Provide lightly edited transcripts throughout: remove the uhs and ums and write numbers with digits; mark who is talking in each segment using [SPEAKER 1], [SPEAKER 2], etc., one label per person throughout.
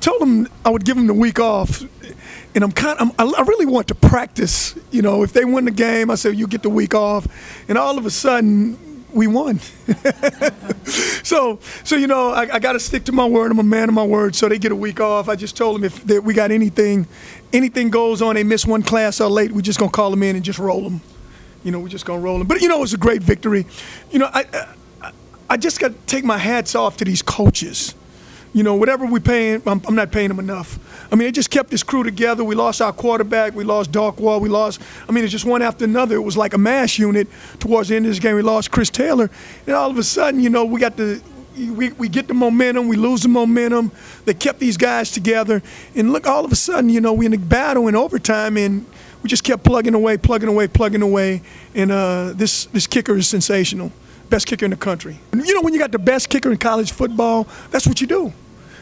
[SPEAKER 1] told him I would give him the week off, and I really want to practice. You know, if they win the game, I said you get the week off, and all of a sudden we won. so you know, I got to stick to my word. I'm a man of my word. So they get a week off. I just told them if we got anything goes on, they miss one class or late, we're just gonna call them in and just roll them. You know, we're just gonna roll them. But you know, it's a great victory. You know, I just got to take my hats off to these coaches. You know, whatever we paying, I'm not paying them enough. I mean, it just kept this crew together. We lost our quarterback. We lost Darkwall. It's just one after another. It was like a mass unit towards the end of this game. We lost Chris Taylor. And all of a sudden, you know, we get the momentum. We lose the momentum. They kept these guys together. And look, all of a sudden, you know, we're in a battle in overtime, and we just kept plugging away. And this kicker is sensational. Best kicker in the country. You know, when you got the best kicker in college football, that's what you do.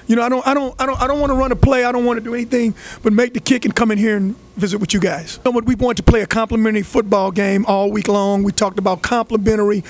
[SPEAKER 1] You know, I don't want to run a play. I don't want to do anything but make the kick and come in here and visit with you guys. You know, we wanted to play a complimentary football game all week long. We talked about complimentary.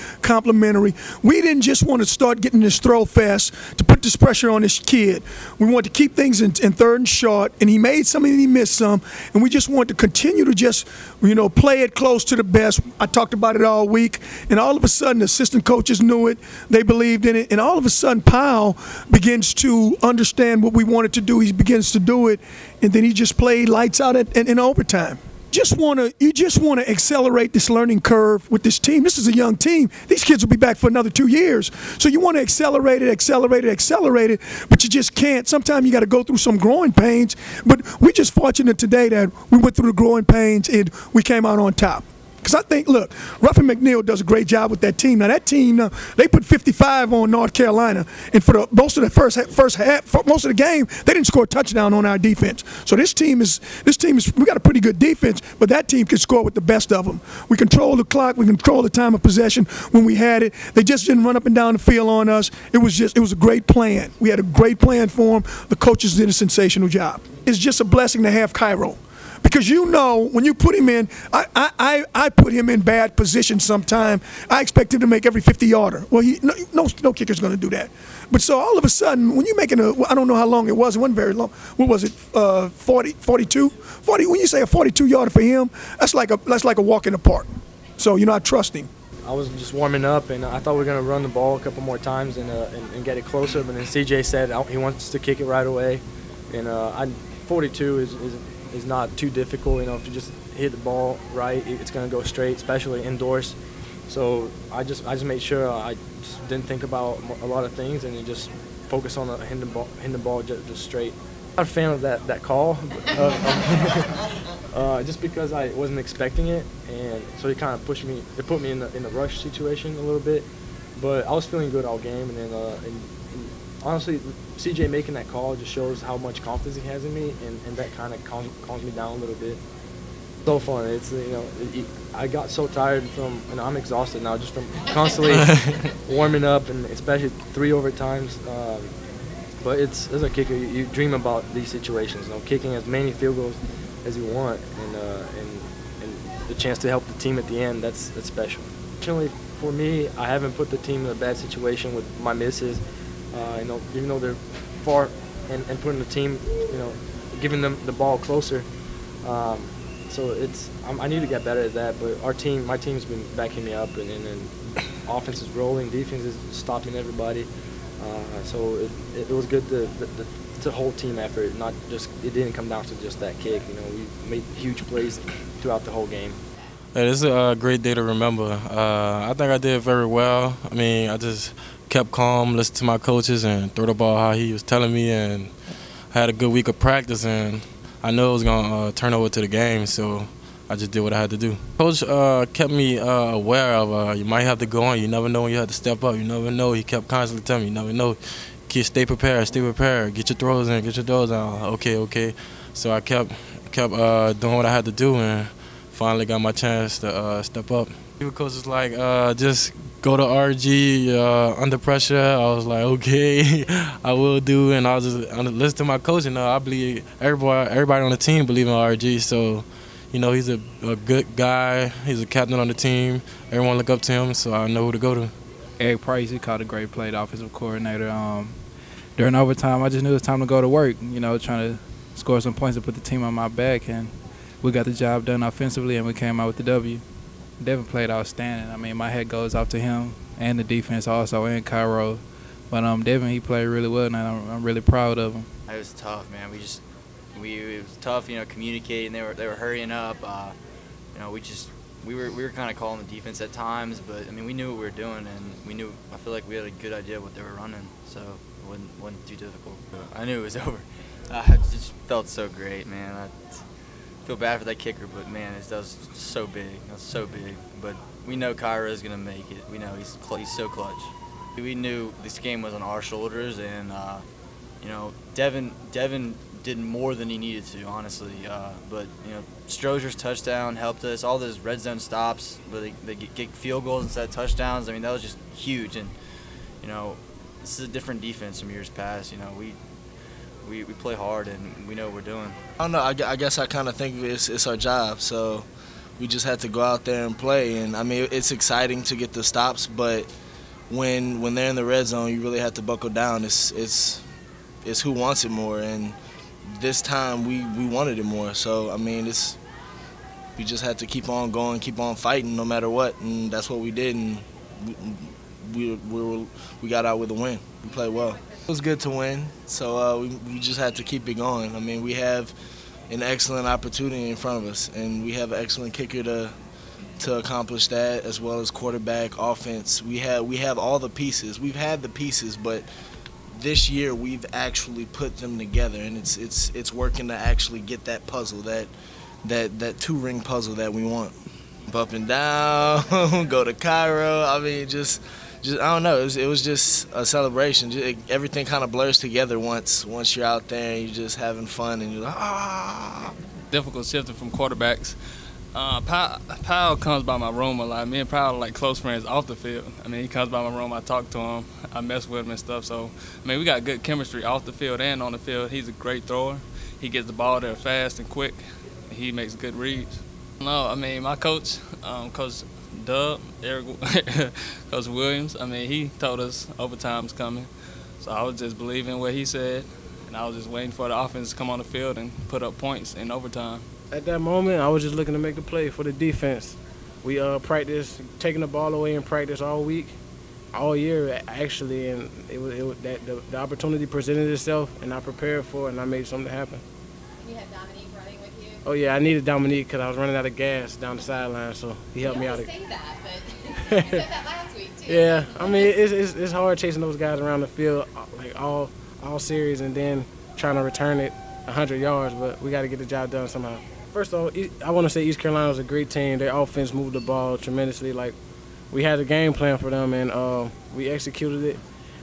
[SPEAKER 1] We didn't just want to start getting this throw fest to put this pressure on this kid. We wanted to keep things in third and short, and he made some and he missed some, and we just wanted to continue to just, you know, play it close to the best. I talked about it all week, and all of a sudden the assistant coaches knew it, they believed in it, and all of a sudden Powell begins to understand what we wanted to do. He begins to do it, and then he just played lights out in overtime. You just want to accelerate this learning curve with this team. This is a young team. These kids will be back for another 2 years. So you want to accelerate it, but you just can't. Sometimes you got to go through some growing pains, but we're just fortunate today that we went through the growing pains and we came out on top. Because I think, look, Ruffin McNeil does a great job with that team. Now that team, they put 55 on North Carolina, and for most of the first half, most of the game, they didn't score a touchdown on our defense. So this team is we got a pretty good defense, but that team can score with the best of them. We control the clock, we control the time of possession when we had it. They just didn't run up and down the field on us. It was a great plan. We had a great plan for them. The coaches did a sensational job. It's just a blessing to have Cairo. Because you know, when you put him in, I put him in bad position sometime. I expect him to make every 50-yarder. Well, no kicker's going to do that. But so all of a sudden, when you're making I don't know how long it wasn't very long. What was it, 42? 40, when you say a 42-yarder for him, that's like a walk in the park. So, you know, I trust him.
[SPEAKER 2] I was just warming up, and I thought we were going to run the ball a couple more times and get it closer. But then CJ said he wants to kick it right away. And 42 is not too difficult, you know. If you just hit the ball right, it's going to go straight, especially indoors. So I just made sure I just didn't think about a lot of things and just focus on hitting the ball just straight. I'm not a fan of that call, just because I wasn't expecting it, and so it kind of put me in the rush situation a little bit. But I was feeling good all game, and then honestly, CJ making that call just shows how much confidence he has in me, and that kind of calms me down a little bit. So fun. It's, you know, I got so tired and I'm exhausted now just from constantly warming up, and especially 3 overtimes. But as a kicker, you dream about these situations, you know, kicking as many field goals as you want, and the chance to help the team at the end. That's special. Fortunately for me, I haven't put the team in a bad situation with my misses. You know, even though they're far and putting the team, you know, giving them the ball closer. So I need to get better at that. But my team's been backing me up, and offense is rolling, defense is stopping everybody. So it was good the whole team effort. It didn't come down to just that kick. You know, we made huge plays throughout the whole game.
[SPEAKER 3] Yeah, this is a great day to remember. I think I did very well. I mean, I just kept calm, listened to my coaches, and threw the ball how he was telling me, and I had a good week of practice, and I knew it was going to turn over to the game, so I just did what I had to do. Coach kept me aware of you might have to go on. You never know when you have to step up. You never know. He kept constantly telling me, you never know. Kids, stay prepared, get your throws in, get your throws out. Okay. So I kept doing what I had to do, and finally got my chance to step up. People coaches like, just go to RG under pressure. I was like, okay, I will do, and I'll just listen to my coach. And I believe everybody on the team believe in RG. So, you know, he's a good guy. He's a captain on the team. Everyone look up to him, so I know who to go to.
[SPEAKER 4] Eric Price, he called a great play, the offensive coordinator. during overtime, I just knew it was time to go to work, you know, trying to score some points and put the team on my back. And we got the job done offensively, and we came out with the W. Devin played outstanding. I mean, my hat goes off to him and the defense also, and Cairo. But Devin, he played really well, and I'm really proud of him.
[SPEAKER 5] It was tough, man. It was tough, you know, communicating. They were hurrying up. You know, we were kind of calling the defense at times, but I mean, we knew what we were doing, and I feel like we had a good idea of what they were running, so it wasn't too difficult. I knew it was over. It just felt so great, man. I feel bad for that kicker, but man, that was so big. That was so big. But we know Cairo's gonna make it. We know he's so clutch. We knew this game was on our shoulders, and you know, Devin did more than he needed to, honestly. But you know, Strozier's touchdown helped us. All those red zone stops, where they get field goals instead of touchdowns. I mean, that was just huge. And you know, this is a different defense from years past. You know, we play hard and we know what we're doing.
[SPEAKER 6] I don't know. I guess I kind of think it's our job. So we just had to go out there and play. And I mean, it's exciting to get the stops, but when they're in the red zone, you really have to buckle down. It's who wants it more, and this time we wanted it more. So I mean, we just had to keep on going, keep on fighting, no matter what, and that's what we did. And we got out with a win. We played well. It was good to win, so we just had to keep it going. I mean, we have an excellent opportunity in front of us, and we have an excellent kicker to accomplish that, as well as quarterback, offense. We have all the pieces. We've had the pieces, but this year we've actually put them together, and it's working to actually get that puzzle, that two-ring puzzle that we want. Up and down, go to Cairo. I mean, just I don't know. It was just a celebration. Everything kind of blurs together once you're out there and you're just having fun and you're like, ah.
[SPEAKER 7] Difficult shifting from quarterbacks. Powell comes by my room a lot. Me and Powell are like close friends off the field. I mean, he comes by my room, I talk to him, I mess with him and stuff. So, I mean, we got good chemistry off the field and on the field. He's a great thrower. He gets the ball there fast and quick. He makes good reads. No, I mean, my coach, Coach Dub, Coach Williams, I mean, he told us overtime's coming. So I was just believing what he said, and I was just waiting for the offense to come on the field and put up points in overtime.
[SPEAKER 8] At that moment, I was just looking to make the play for the defense. We practiced taking the ball away in practice all week, all year actually, and the opportunity presented itself, and I prepared for it, and I made something happen.
[SPEAKER 9] You had Dominique running with you?
[SPEAKER 8] Oh yeah, I needed Dominique because I was running out of gas down the sideline, so he helped me out.
[SPEAKER 9] You always say that, but you said that last week too.
[SPEAKER 8] Yeah, I mean it's hard chasing those guys around the field like all series and then trying to return it 100 yards, but we got to get the job done somehow. First of all, I want to say East Carolina was a great team. Their offense moved the ball tremendously. Like, we had a game plan for them, and we executed it.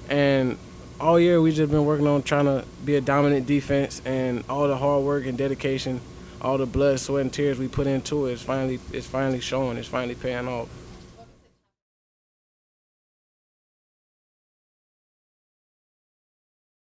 [SPEAKER 8] And all year we just been working on trying to be a dominant defense, and all the hard work and dedication, all the blood, sweat, and tears we put into it, it's finally showing. It's finally paying off.